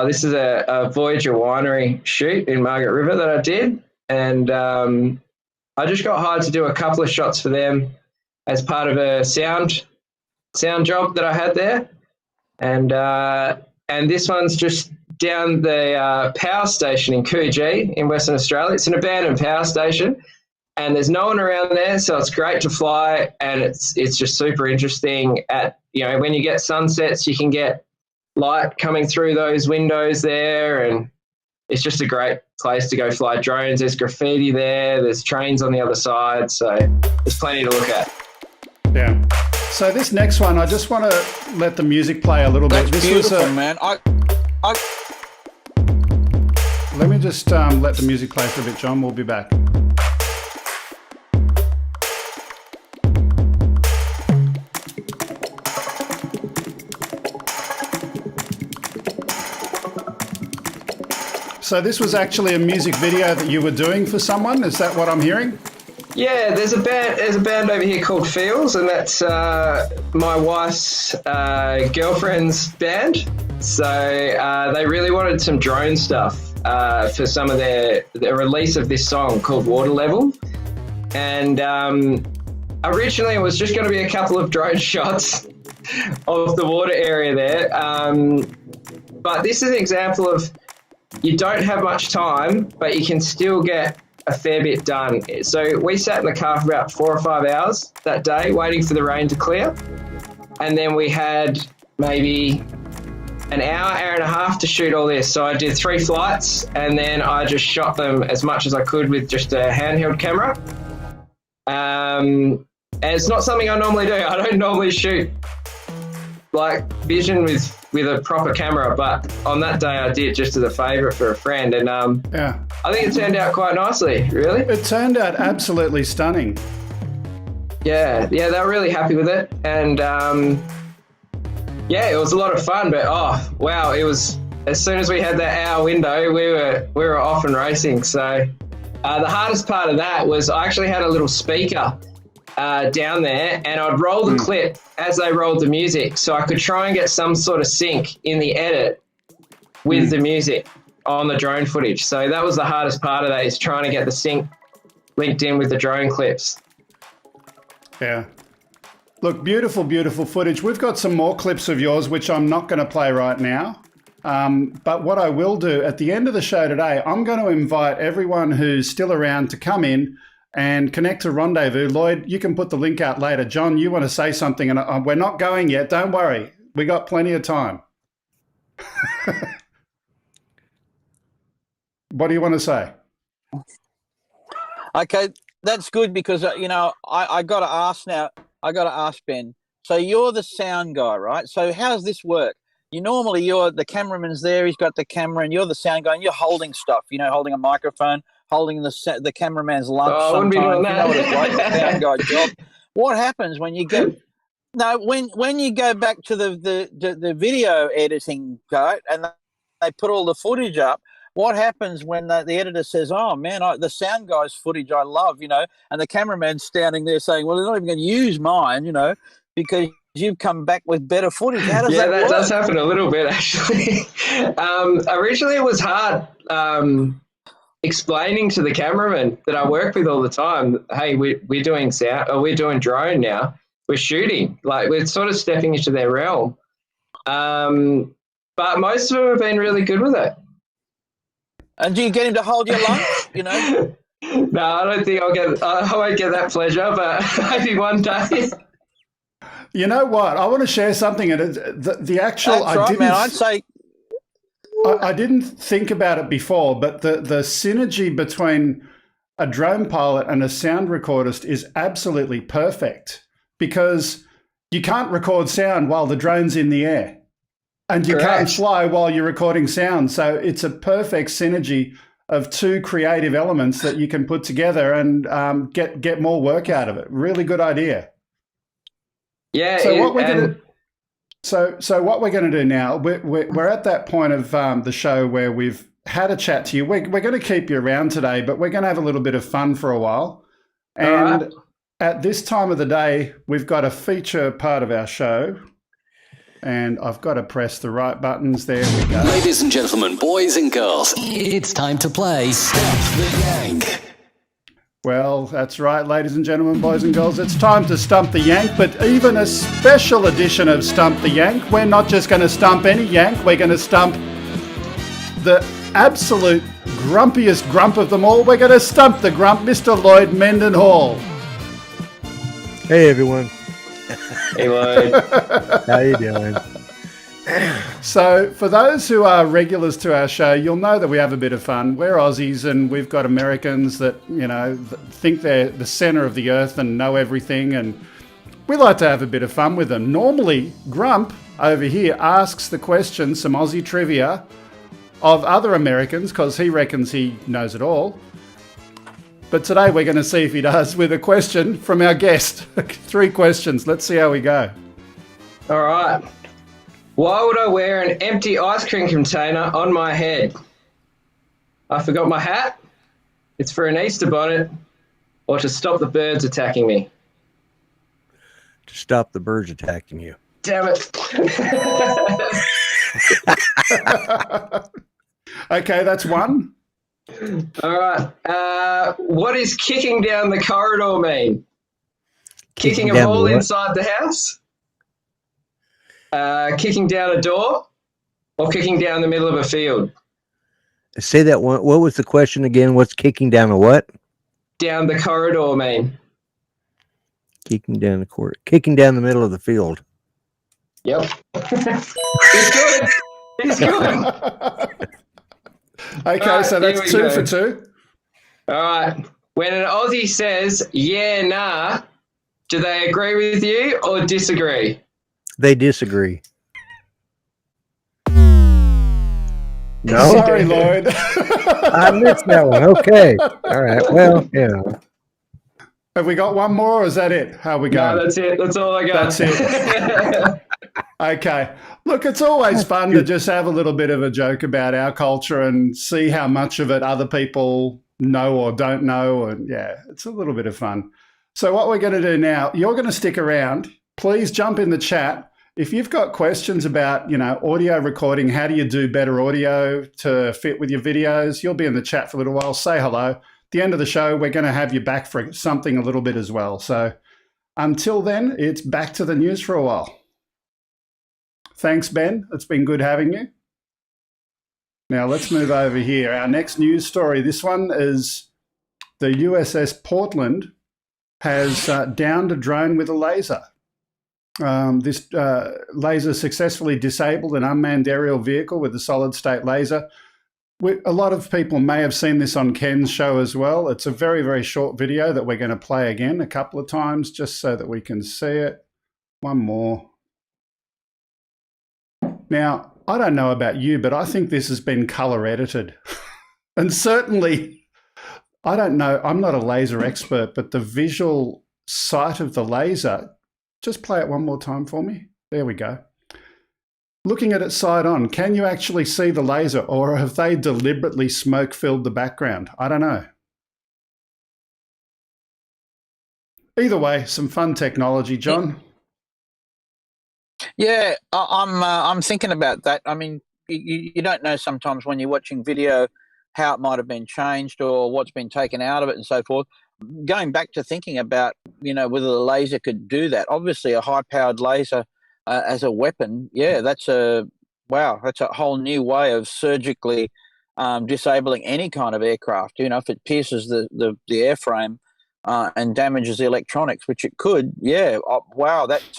This is a Voyager winery shoot in Margaret River that I did, and I just got hired to do a couple of shots for them as part of a sound job that I had there, and this one's just down the power station in Coogee in Western Australia. It's an abandoned power station, and there's no one around there, so it's great to fly, and it's just super interesting. When you get sunsets, you can get light coming through those windows there, and it's just a great place to go fly drones. There's graffiti there, there's trains on the other side, so there's plenty to look at.
Yeah. So this next one, I just want to let the music play a little bit.
That's beautiful, man.
Let me just let the music play for a bit, John. We'll be back. So this was actually a music video that you were doing for someone. Is that what I'm hearing?
Yeah, there's a band over here called Feels, and that's my wife's girlfriend's band. So they really wanted some drone stuff for some of the release of this song called Water Level. And originally it was just going to be a couple of drone shots of the water area there. But this is an example of you don't have much time, but you can still get a fair bit done. So we sat in the car for about 4 or 5 hours that day waiting for the rain to clear. And then we had maybe an hour and a half to shoot all this. So I did 3 flights, and then I just shot them as much as I could with just a handheld camera. And it's not something I normally do. I don't normally shoot like vision with a proper camera, but on that day I did just as a favour for a friend, and I think it turned out quite nicely, really.
It turned out absolutely stunning.
Yeah, they were really happy with it, and it was a lot of fun, but oh wow, it was, as soon as we had that hour window, we were off and racing. So the hardest part of that was I actually had a little speaker down there, and I'd roll the clip as they rolled the music, so I could try and get some sort of sync in the edit with the music on the drone footage. So that was the hardest part of that, is trying to get the sync linked in with the drone clips.
Yeah. Look, beautiful, beautiful footage. We've got some more clips of yours, which I'm not going to play right now. But what I will do at the end of the show today, I'm going to invite everyone who's still around to come in and connect to Rendezvous. Lloyd, you can put the link out later. John, you want to say something, and we're not going yet. Don't worry. We got plenty of time. What do you want to say?
Okay, that's good, because, I got to ask now. I got to ask Ben. So you're the sound guy, right? So how does this work? You're the cameraman's there. He's got the camera, and you're the sound guy, and you're holding stuff. Holding a microphone, holding the cameraman's lunch.
I wouldn't be doing that.
What it's like, the sound guy job. What happens when you go? No, when you go back to the video editing guy, and they put all the footage up, what happens when the editor says, "Oh man, the sound guy's footage I love," and the cameraman's standing there saying, "Well, they're not even going to use mine," because you've come back with better footage. How does that work?
Yeah, that does happen a little bit, actually. Originally, it was hard explaining to the cameraman that I work with all the time, hey, we're doing sound, or we're doing drone now. We're shooting. Like, we're sort of stepping into their realm. But most of them have been really good with it.
And do you get him to hold your lunch,
No, I don't think I won't get that pleasure, but maybe one day.
You know what? I want to share something. And the actual,
That's right, man. I'd say
I didn't think about it before, but the synergy between a drone pilot and a sound recordist is absolutely perfect, because you can't record sound while the drone's in the air, and you can't fly while you're recording sound. So it's a perfect synergy of two creative elements that you can put together and get more work out of it. Really good idea.
Yeah.
So what we're going to do now, we're at that point of the show where we've had a chat to you. We're going to keep you around today, but we're going to have a little bit of fun for a while. And at this time of the day, we've got a feature part of our show. And I've got to press the right buttons. There we go.
Ladies and gentlemen, boys and girls, it's time to play Stump the Yank.
Well, that's right, ladies and gentlemen, boys and girls. It's time to Stump the Yank, but even a special edition of Stump the Yank. We're not just going to stump any yank. We're going to stump the absolute grumpiest grump of them all. We're going to stump the grump, Mr. Lloyd Mendenhall.
Hey, everyone.
Hey, Lloyd.
How you doing?
So for those who are regulars to our show, you'll know that we have a bit of fun. We're Aussies, and we've got Americans that, think they're the center of the earth and know everything, and we like to have a bit of fun with them. Normally, Grump over here asks the question, some Aussie trivia, of other Americans, because he reckons he knows it all. But today we're going to see if he does with a question from our guest. 3 questions. Let's see how we go.
All right. Why would I wear an empty ice cream container on my head? I forgot my hat. It's for an Easter bonnet, or to stop the birds attacking me.
To stop the birds attacking you.
Damn it.
Okay, that's 1.
All right. What does kicking down the corridor mean? Kicking a ball inside the house? Kicking down a door, or kicking down the middle of a field?
Say that one. What was the question again? What's kicking down a what?
Down the corridor mean?
Kicking down the court. Kicking down the middle of the field.
Yep. He's good. He's good.
Okay, so that's 2 for 2.
All right. When an Aussie says, yeah, nah, do they agree with you or disagree?
They disagree. No?
Sorry, Lloyd.
I missed that one. Okay. All right. Well,
Have we got one more, or is that it? How are we going?
No, that's it. That's all I got.
That's it. Okay. Look, it's always fun to just have a little bit of a joke about our culture and see how much of it other people know or don't know. And yeah, it's a little bit of fun. So what we're going to do now, you're going to stick around. Please jump in the chat. If you've got questions about, audio recording, how do you do better audio to fit with your videos, you'll be in the chat for a little while. Say hello. At the end of the show, we're going to have you back for something a little bit as well. So until then, it's back to the news for a while. Thanks, Ben. It's been good having you. Now let's move over here. Our next news story. This one is the USS Portland has downed a drone with a laser. This laser successfully disabled an unmanned aerial vehicle with a solid-state laser. A lot of people may have seen this on Ken's show as well. It's a very, very short video that we're going to play again a couple of times just so that we can see it. One more. Now, I don't know about you, but I think this has been color edited. And certainly, I don't know, I'm not a laser expert, but the visual sight of the laser, just play it one more time for me. There we go. looking at it side on, can you actually see the laser, or have they deliberately smoke-filled the background? I don't know. Either way, some fun technology, John.
Yeah, I'm thinking about that. I mean, you don't know sometimes when you're watching video how it might have been changed or what's been taken out of it and so forth. Going back to thinking about, whether the laser could do that. Obviously, a high-powered laser as a weapon, yeah, that's a whole new way of surgically disabling any kind of aircraft. If it pierces the airframe and damages the electronics, which it could, yeah, wow, that's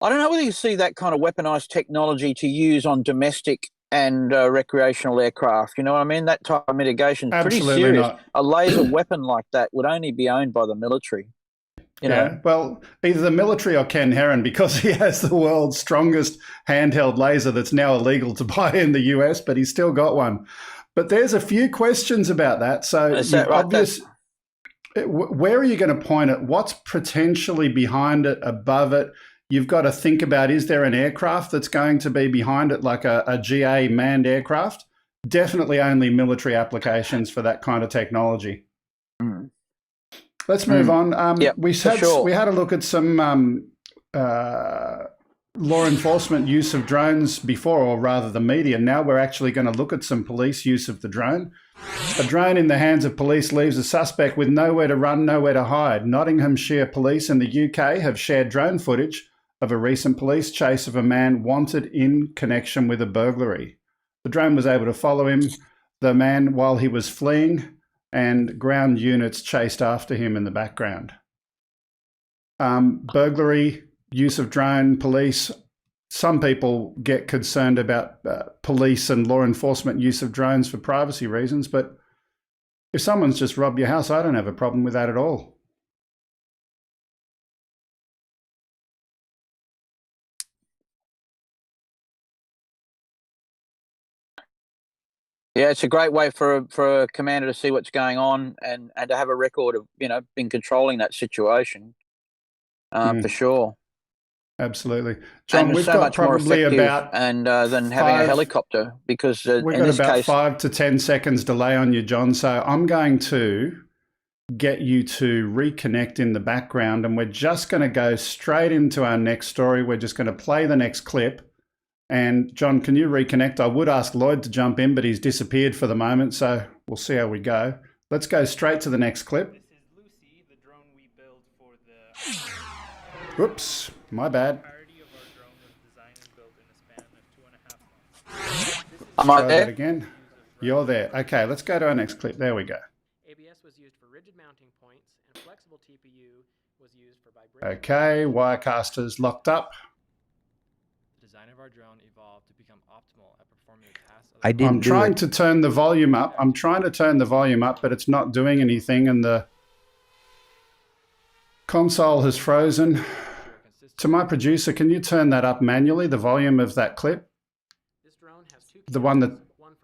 I don't know whether you see that kind of weaponized technology to use on domestic and recreational aircraft. You know what I mean? That type of mitigation is pretty serious.
Not.
A laser weapon like that would only be owned by the military. You know?
Well, either the military or Ken Heron, because he has the world's strongest handheld laser that's now illegal to buy in the US, but he's still got one. But there's a few questions about that. So where are you going to point it? What's potentially behind it, above it? You've got to think about, is there an aircraft that's going to be behind it, like a GA manned aircraft? Definitely only military applications for that kind of technology. Let's move on. We had a look at some law enforcement use of drones before, or rather the media. Now we're actually going to look at some police use of the drone. A drone in the hands of police leaves a suspect with nowhere to run, nowhere to hide. Nottinghamshire Police in the UK have shared drone footage of a recent police chase of a man wanted in connection with a burglary. The drone was able to follow the man while he was fleeing, and ground units chased after him in the background. Burglary, use of drone, police. Some people get concerned about police and law enforcement use of drones for privacy reasons, but if someone's just robbed your house, I don't have a problem with that at all.
Yeah, it's a great way for a commander to see what's going on and to have a record of, been controlling that situation, for sure.
Absolutely. John,
and
we've
so
got
much more
probably about
than having a helicopter, because
we've got about 5 to 10 seconds delay on you, John. So I'm going to get you to reconnect in the background, and we're just going to go straight into our next story. We're just going to play the next clip. And John, can you reconnect? I would ask Lloyd to jump in, but he's disappeared for the moment, so we'll see how we go. Let's go straight to the next clip.
This is Lucy, the drone we built for the...
Whoops, my bad.
I'm out there.
Again. You're there. Okay, let's go to our next clip. There we go.
ABS was used for rigid mounting points, and flexible TPU was used for vibration.
Okay, Wirecasters locked up.
The design of our drone evolved to become optimal at performing the tasks.
I'm trying to turn the volume up. But it's not doing anything, and the console has frozen. To my producer, can you turn that up manually, the volume of that clip?
This drone has two
the one that...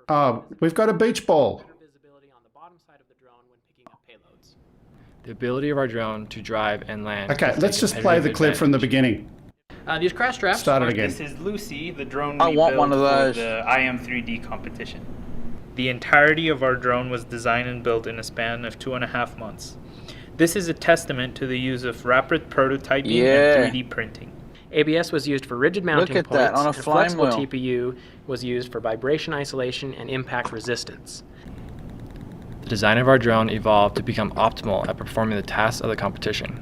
Oh, we've got a beach ball.
Visibility on the bottom side of the drone when picking up payloads. The ability of our drone to drive and land.
Okay, let's just play the clip from the beginning.
These crash straps.
Start it again.
This is Lucy, the drone
I
we
want
built
one of those.
for the IM3D competition. The entirety of our drone was designed and built in a span of 2.5 months. This is a testament to the use of rapid prototyping and 3D printing.
ABS was used for rigid mounting
Look at
points,
that, on a
and
flame
flexible
wheel.
TPU was used for vibration isolation and impact resistance. The design of our drone evolved to become optimal at performing the tasks of the competition.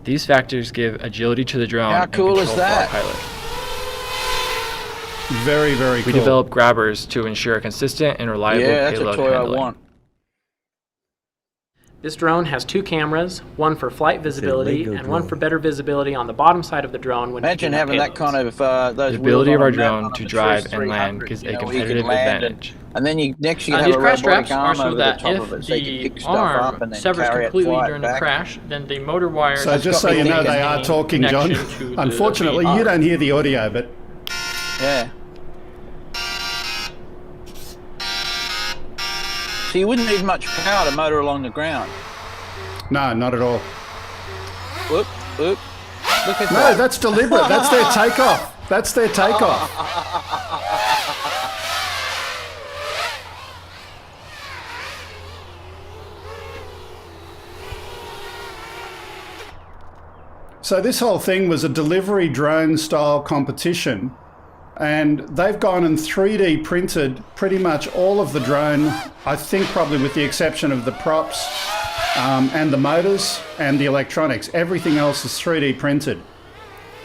These factors give agility to the drone
How
and
cool
control
is
for our
that?
pilot.
Very, very
We
cool.
developed grabbers to ensure consistent and reliable
Yeah, that's a
payload
toy
handling.
I want.
This drone has two cameras, one for flight visibility and one for better visibility on the bottom side of the drone when
Imagine
picking up
having that
payloads.
kind of those
The ability of our
wheels on a map
drone
on
to
a
drive
Cruise
and land
300,
gives a
you know, where you
competitive
can land
advantage.
And then you have
These
a
crash
robotic
straps are
arm
so
over the
that
top
if
of it, so you can
the
pick stuff up
arm
and then
severs
carry it,
completely
fly it
during the
back.
crash, then the motor wire
So
has
just
got
so you know,
the
they are talking, John.
connection to the
Unfortunately,
main
you
arm.
don't hear the audio, but
Yeah. So you wouldn't need much power to motor along the ground.
no, not at all.
Look at
No,
that.
that's deliberate. That's their takeoff. That's their takeoff. So this whole thing was a delivery drone style competition, and they've gone and 3D printed pretty much all of the drone, I think probably with the exception of the props and the motors and the electronics. Everything else is 3D printed.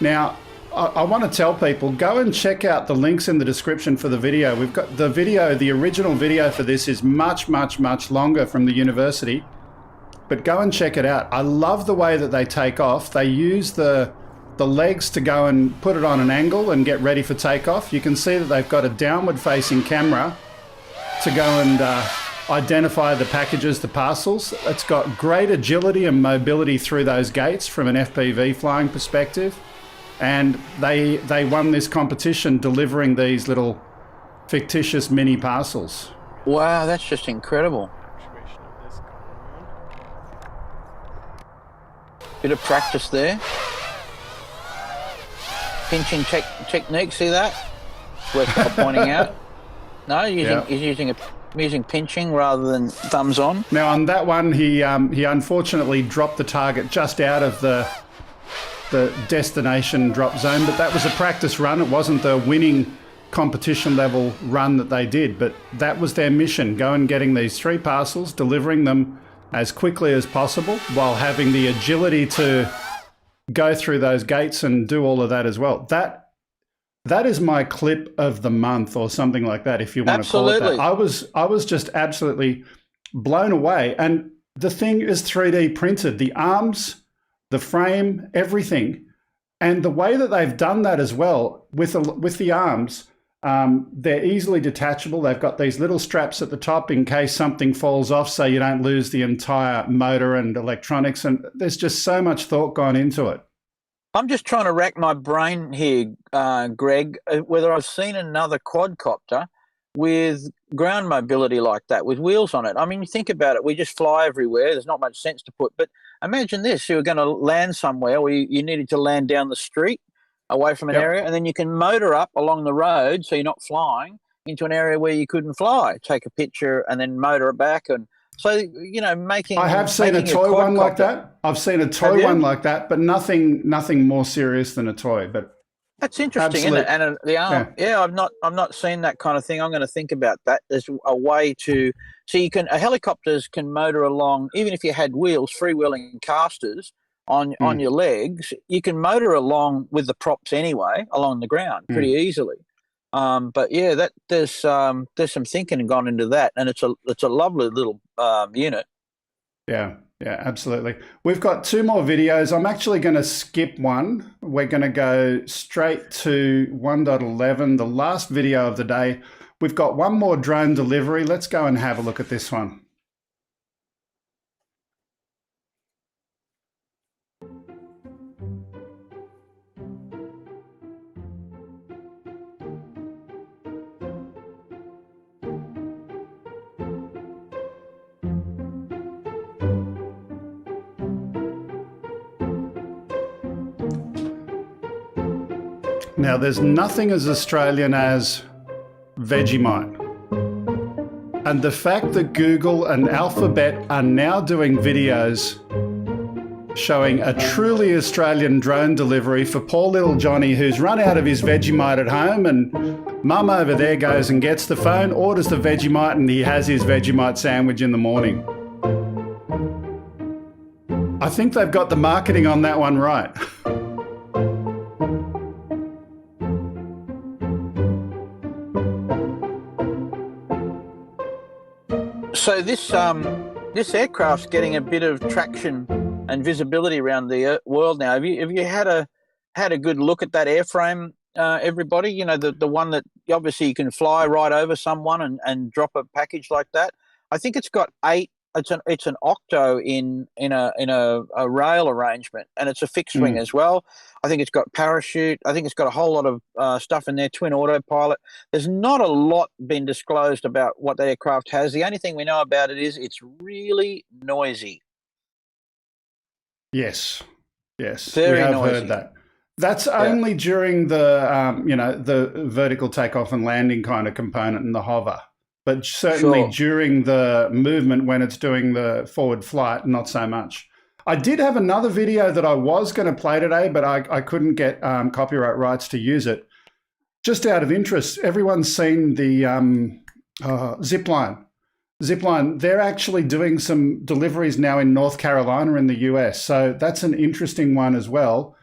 Now, I want to tell people, go and check out the links in the description for the video. We've got the video, the original video for this is much, much, much longer from the university. But go and check it out. I love the way that they take off. They use the legs to go and put it on an angle and get ready for takeoff. You can see that they've got a downward facing camera to go and identify the packages, the parcels. It's got great agility and mobility through those gates from an FPV flying perspective. And they won this competition delivering these little fictitious mini parcels.
Wow, that's just incredible. Bit of practice there. Pinching technique, see that? Worth pointing out. No, he's using pinching rather than thumbs on.
Now on that one, he unfortunately dropped the target just out of the destination drop zone, but that was a practice run. It wasn't the winning competition level run that they did, but that was their mission: go and getting these 3 parcels, delivering them as quickly as possible while having the agility to go through those gates and do all of that as well. That is my clip of the month or something like that, if you want to call it that. I was just absolutely blown away. And the thing is 3D printed, the arms, the frame, everything. And the way that they've done that as well with the arms, they're easily detachable. They've got these little straps at the top in case something falls off so you don't lose the entire motor and electronics. And there's just so much thought gone into it.
I'm just trying to rack my brain here, Greg, whether I've seen another quadcopter with ground mobility like that, with wheels on it. I mean, you think about it, we just fly everywhere. There's not much sense to put. But imagine this, you were going to land somewhere where you needed to land down the street away from an area, and then you can motor up along the road so you're not flying into an area where you couldn't fly. Take a picture and then motor it back. And so, you know,
I have seen a toy one like that. I've seen a toy one like that, but nothing more serious than a toy. But
that's interesting, isn't it? And the arm, I've not seen that kind of thing. I'm going to think about that. There's a way to, so you can, helicopters can motor along, even if you had wheels, freewheeling casters on your legs, you can motor along with the props anyway along the ground pretty easily. But yeah, there's some thinking gone into that, and it's a lovely little unit. Yeah, absolutely. We've got 2 more videos. I'm actually going to skip one. We're going to go straight to 1.11, the last video of the day. We've got one more drone delivery. Let's go and have a look at this one. Now, there's nothing as Australian as Vegemite. And the fact that Google and Alphabet are now doing videos showing a truly Australian drone delivery for poor little Johnny, who's run out of his Vegemite at home, and Mum over there goes and gets the phone, orders the Vegemite, and he has his Vegemite sandwich in the morning. I think they've got the marketing on that one right. So this aircraft's getting a bit of traction and visibility around the world now. Have you had a good look at that airframe, everybody? You know, the one that obviously you can fly right over someone and drop a package like that. I think it's got 8. It's an octo in a rail arrangement, and it's a fixed wing as well. I think it's got parachute. I think it's got a whole lot of stuff in there, twin autopilot. There's not a lot been disclosed about what that aircraft has. The only thing we know about it is it's really noisy.
Yes,
Very
we have
noisy.
heard that. That's only during the, the vertical takeoff and landing kind of component in the hover. But certainly during the movement when it's doing the forward flight, not so much. I did have another video that I was going to play today, but I couldn't get copyright rights to use it. Just out of interest, everyone's seen the Zipline. Zipline, they're actually doing some deliveries now in North Carolina in the US. So that's an interesting one as well.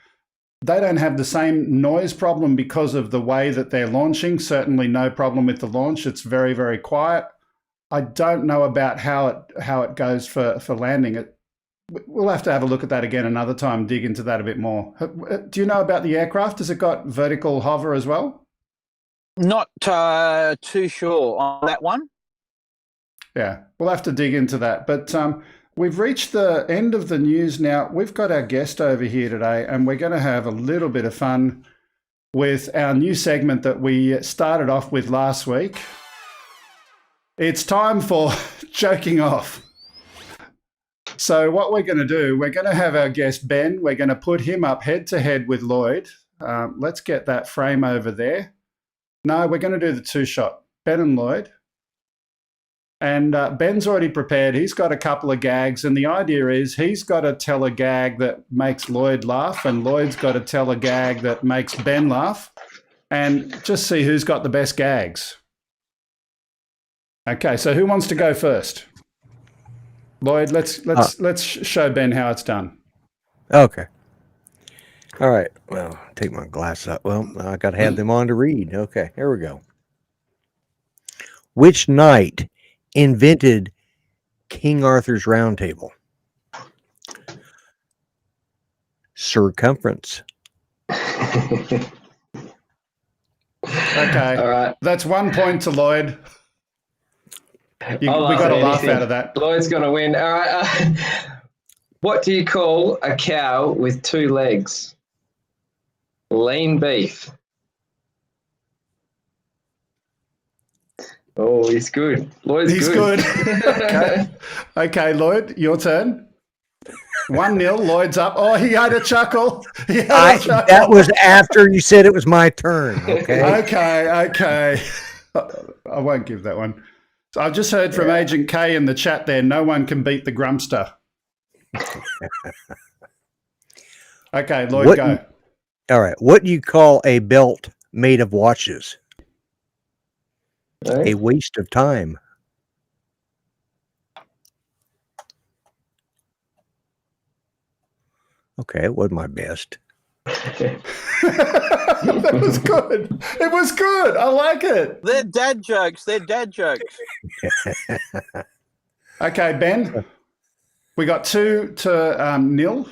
They don't have the same noise problem because of the way that they're launching. Certainly no problem with the launch. It's very, very quiet. I don't know about how it goes for landing. We'll have to have a look at that again another time, dig into that a bit more. Do you know about the aircraft? Has it got vertical hover as well?
Not too sure on that one.
Yeah, we'll have to dig into that. But we've reached the end of the news now. We've got our guest over here today, and we're going to have a little bit of fun with our new segment that we started off with last week. It's time for joking off. So what we're going to do, we're going to have our guest Ben. We're going to put him up head-to-head with Lloyd. Let's get that frame over there. No, we're going to do the two-shot, Ben and Lloyd. And Ben's already prepared. He's got a couple of gags, and the idea is he's got to tell a gag that makes Lloyd laugh, and Lloyd's got to tell a gag that makes Ben laugh, and just see who's got the best gags. Okay, so who wants to go first? Lloyd, let's show Ben how it's done.
Okay. All right. Well, take my glasses up. Well, I got to have them on to read. Okay, here we go. Which knight invented King Arthur's Round Table? Circumference.
Okay.
All right.
That's 1 point to Lloyd. We got a laugh out of that.
Lloyd's going to win. All right. What do you call a cow with two legs? Lean beef. Oh, he's good. Lloyd's good.
Okay, Lloyd, your turn. 1-0, Lloyd's up. Oh, he had a chuckle.
That was after you said it was my turn. Okay.
Okay. I won't give that one. So I've just heard from Agent K in the chat there, no one can beat the Grumpster. Okay, Lloyd, go.
All right. What do you call a belt made of watches? A waste of time. Okay, it wasn't my best.
That was good. It was good. I like it.
They're dad jokes.
Okay, Ben. We got 2-0.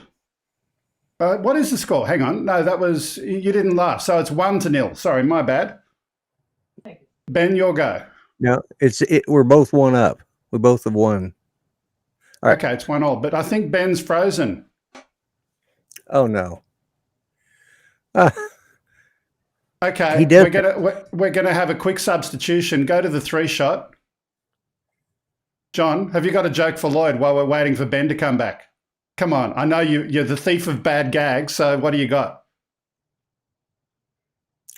What is the score? Hang on. No, you didn't laugh. So it's 1-0. Sorry, my bad. Ben, your go.
No, we're both one up. We both have won.
All right. Okay, it's 1-1. But I think Ben's frozen.
Oh no.
Okay, we're gonna have a quick substitution. Go to the 3-shot. John, have you got a joke for Lloyd while we're waiting for Ben to come back? Come on, I know you're the thief of bad gags. So what do you got?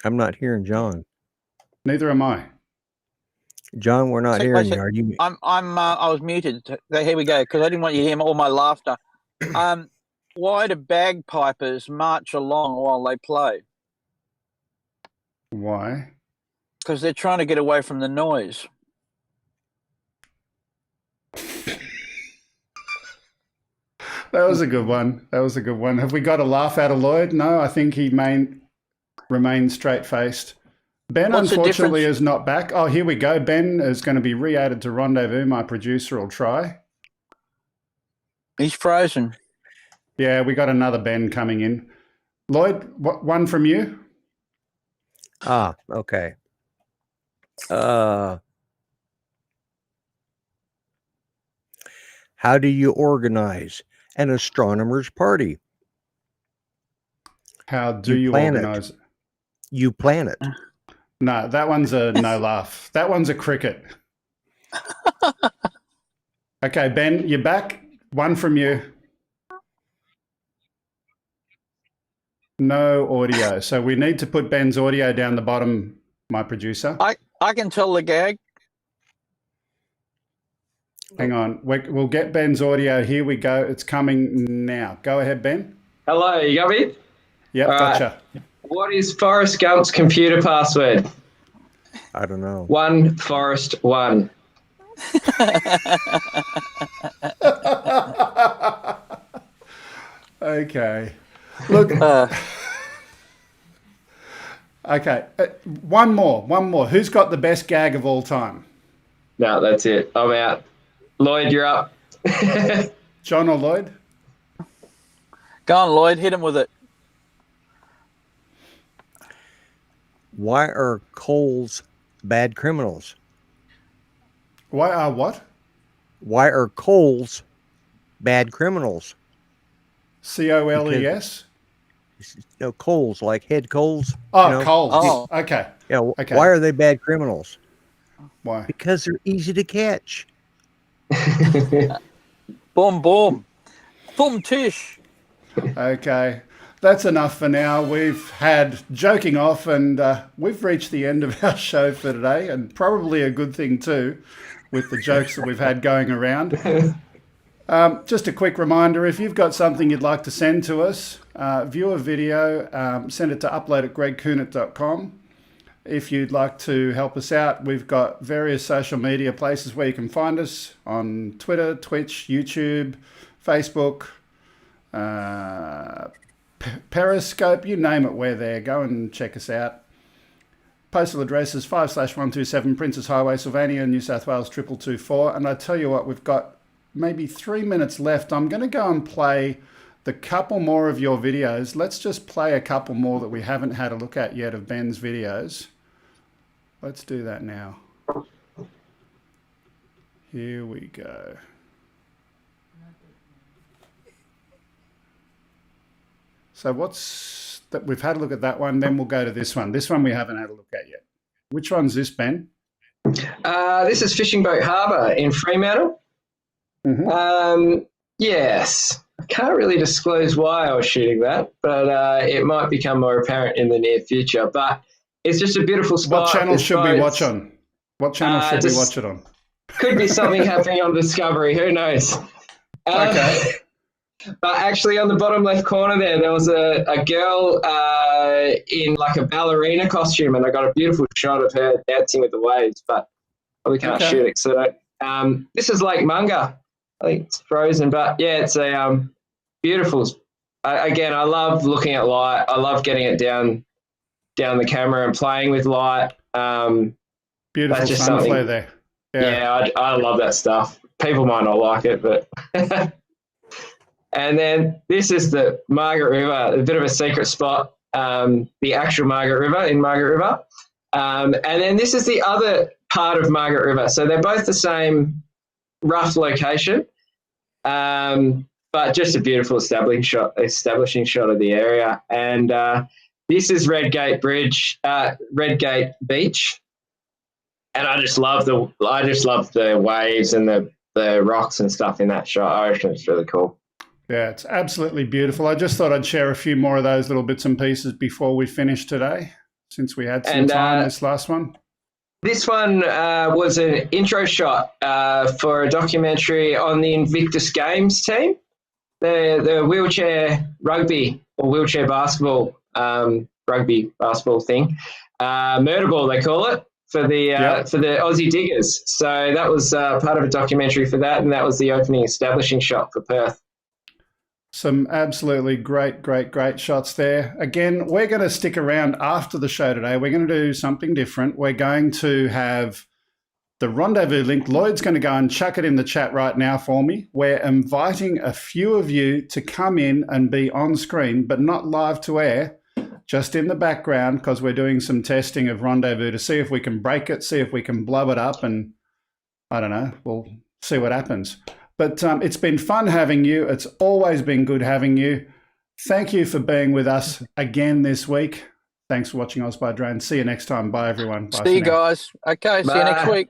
I'm not hearing John.
Neither am I.
John, we're not hearing you. Are you?
I was muted. Here we go, because I didn't want you to hear all my laughter. Why do bagpipers march along while they play?
Why?
Because they're trying to get away from the noise.
That was a good one. Have we got a laugh out of Lloyd? No, I think he remains straight-faced. Ben, unfortunately, is not back. Oh, here we go. Ben is going to be re-added to Rendezvous. My producer will try.
He's frozen.
Yeah, we got another Ben coming in. Lloyd, one from you?
Ah, okay. How do you organize an astronomer's party?
How do you organize it?
You plan it.
No, that one's a no laugh. That one's a cricket. Okay, Ben, you're back. One from you. No audio. So we need to put Ben's audio down the bottom, my producer.
I can tell the gag.
Hang on. We'll get Ben's audio. Here we go. It's coming now. Go ahead, Ben.
Hello, you got me?
Yep,
All right.
gotcha.
What is Forrest Gump's computer password?
I don't know.
1 Forrest 1.
Okay. Look. Okay. One more. Who's got the best gag of all time?
No, that's it. I'm out. Lloyd, you're up.
John or Lloyd?
Go on, Lloyd. Hit him with it.
Why are coals bad criminals?
Why are what?
Why are coals bad criminals?
COLES?
No, coals, like head coals.
Oh, coals.
Oh.
Okay.
Yeah.
Okay.
Why are they bad criminals?
Why?
Because they're easy to catch.
Boom, boom. Boom, tish.
Okay. That's enough for now. We've had joking off and we've reached the end of our show for today, and probably a good thing too with the jokes that we've had going around. Just a quick reminder, if you've got something you'd like to send to us, view a video, send it to upload@gregkuhnert.com. If you'd like to help us out, we've got various social media places where you can find us on Twitter, Twitch, YouTube, Facebook, Periscope, you name it, we're there. Go and check us out. Postal address is 5/127 Princess Highway, Sylvania, New South Wales 2224. And I tell you what, we've got maybe 3 minutes left. I'm going to go and play the couple more of your videos. Let's just play a couple more that we haven't had a look at yet of Ben's videos. Let's do that now. Here we go. So what's that? We've had a look at that one, then we'll go to this one. This one we haven't had a look at yet. Which one's this, Ben?
This is Fishing Boat Harbour in Fremantle.
Mm-hmm.
Yes. I can't really disclose why I was shooting that, but it might become more apparent in the near future. But it's just a beautiful spot.
What channel should we watch on? What channel should we watch it on?
Could be something happening on Discovery. Who knows?
Okay.
But actually on the bottom left corner there was a girl in like a ballerina costume, and I got a beautiful shot of her dancing with the waves, but probably can't shoot it. So this is Lake Munga. I think it's frozen, but yeah, it's a beautiful. Again, I love looking at light. I love getting it down the camera and playing with light.
Beautiful sun flare there.
Yeah, I love that stuff. People might not like it, but... And then this is the Margaret River, a bit of a secret spot, the actual Margaret River in Margaret River. And then this is the other part of Margaret River. So they're both the same rough location, but just a beautiful establishing shot of the area. And this is Redgate Beach. And I just love the waves and the rocks and stuff in that shot. I reckon it's really cool.
Yeah, it's absolutely beautiful. I just thought I'd share a few more of those little bits and pieces before we finish today, since we had some time this last one.
This one was an intro shot for a documentary on the Invictus Games team, the wheelchair rugby or wheelchair basketball, rugby basketball thing, murder ball they call it, for the Aussie Diggers. So that was part of a documentary for that, and that was the opening establishing shot for Perth.
Some absolutely great shots there. Again, we're going to stick around after the show today. We're going to do something different. We're going to have the rendezvous link. Lloyd's going to go and chuck it in the chat right now for me. We're inviting a few of you to come in and be on screen, but not live to air, just in the background, because we're doing some testing of rendezvous to see if we can break it, see if we can blow it up, and I don't know, we'll see what happens. But it's been fun having you. It's always been good having you. Thank you for being with us again this week. Thanks for watching OzByDrone. See you next time. Bye, everyone. Bye
see you guys. Okay, see you next week.